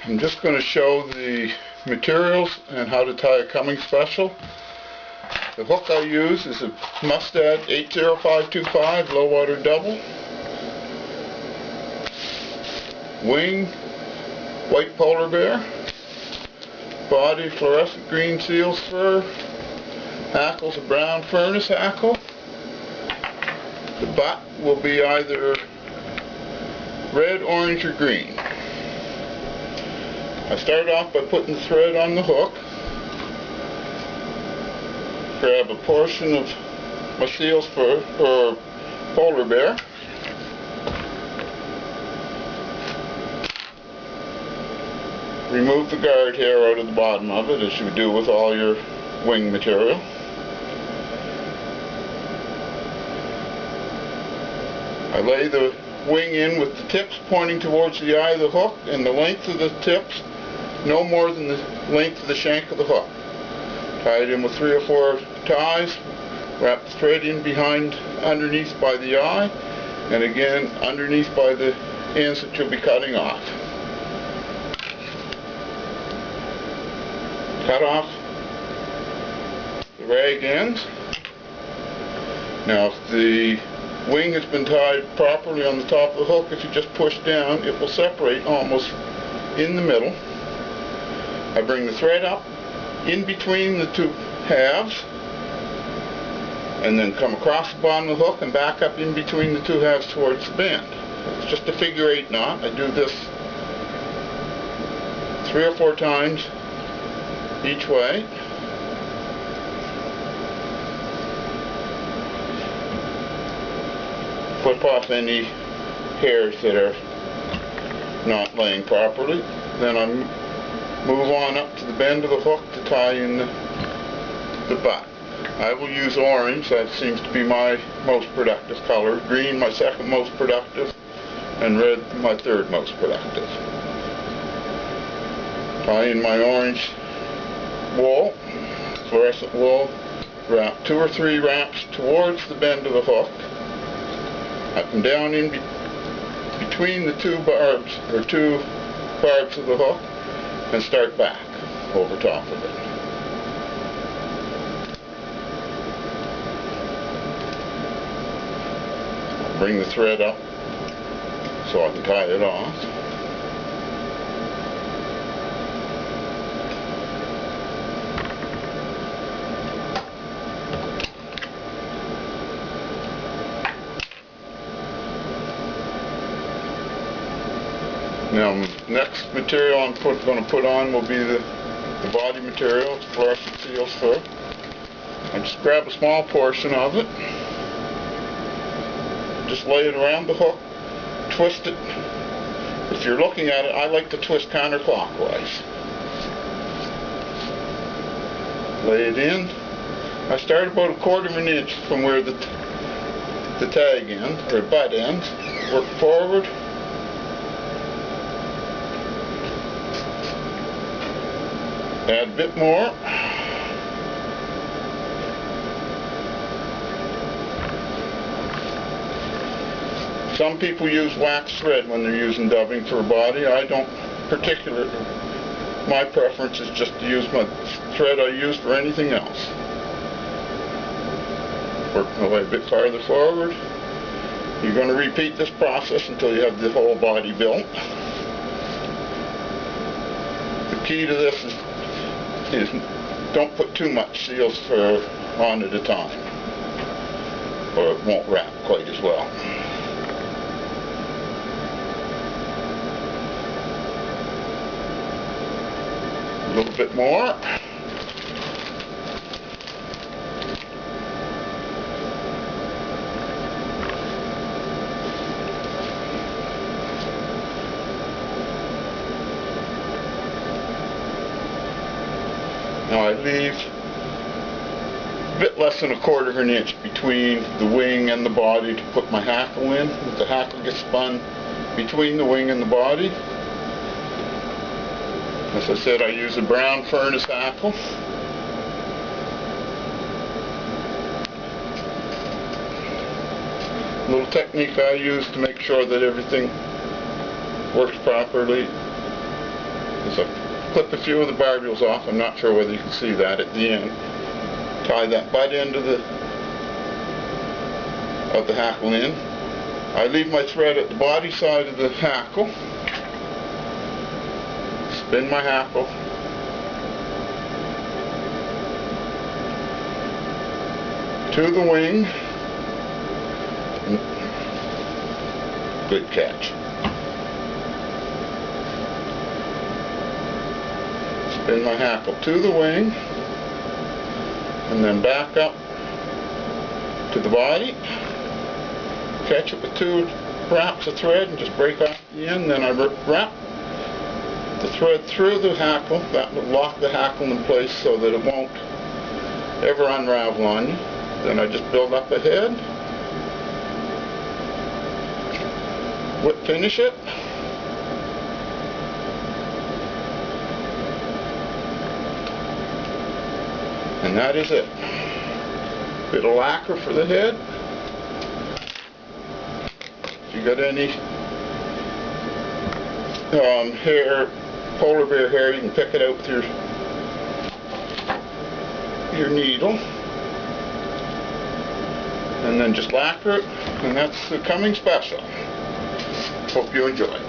I'm just going to show the materials and how to tie a CUMING special. The hook I use is a Mustad 80525 low water double. Wing, white polar bear. Body, fluorescent green seal's fur. Hackle's a brown furnace hackle. The butt will be either red, orange, or green. I start off by putting the thread on the hook. Grab a portion of my seal's fur, or polar bear. Remove the guard hair out of the bottom of it, as you do with all your wing material. I lay the wing in with the tips pointing towards the eye of the hook, and the length of the tips no more than the length of the shank of the hook. Tie it in with 3 or 4 ties, wrap the thread in behind, underneath by the eye, and again underneath by the ends that you'll be cutting off. Cut off the rag ends. Now if the wing has been tied properly on the top of the hook, if you just push down, it will separate almost in the middle. I bring the thread up in between the two halves, and then come across the bottom of the hook and back up in between the two halves towards the bend. It's just a figure 8 knot. I do this 3 or 4 times each way. Clip off any hairs that are not laying properly. Then I move on up to the bend of the hook to tie in the butt. I will use orange, that seems to be my most productive color, green my second most productive, and red my third most productive. Tie in my orange wool, fluorescent wool, wrap 2 or 3 wraps towards the bend of the hook. I come down in between the two barbs of the hook and start back over top of it. I'll bring the thread up so I can tie it off. Now, next material I'm going to put on will be the body material, fluorescent seal's fur. I just grab a small portion of it, just lay it around the hook, twist it. If you're looking at it, I like to twist counterclockwise. Lay it in. I start about 1/4 inch from where the tag ends, or butt ends. Work forward. Add a bit more. Some people use wax thread when they're using dubbing for a body. I don't particularly. My preference is just to use my thread I use for anything else. Work my way a bit farther forward. You're going to repeat this process until you have the whole body built. The key to this is don't put too much seal's fur on at a time, or it won't wrap quite as well. A little bit more. Now I leave a bit less than 1/4 inch between the wing and the body to put my hackle in. The hackle gets spun between the wing and the body. As I said, I use a brown furnace hackle. A little technique I use to make sure that everything works properly is I clip a few of the barbules off. I'm not sure whether you can see that at the end. Tie that butt end of the hackle in. I leave my thread at the body side of the hackle. Spin my hackle. To the wing. Good catch. Spin my hackle to the wing, and then back up to the body. Catch it with 2 wraps of thread and just break off the end. Then I wrap the thread through the hackle. That will lock the hackle in place so that it won't ever unravel on you. Then I just build up a head, whip finish it, and that is it. Bit of lacquer for the head. If you got any hair, polar bear hair, you can pick it out with your needle. And then just lacquer it, and that's the CUMING special. Hope you enjoy.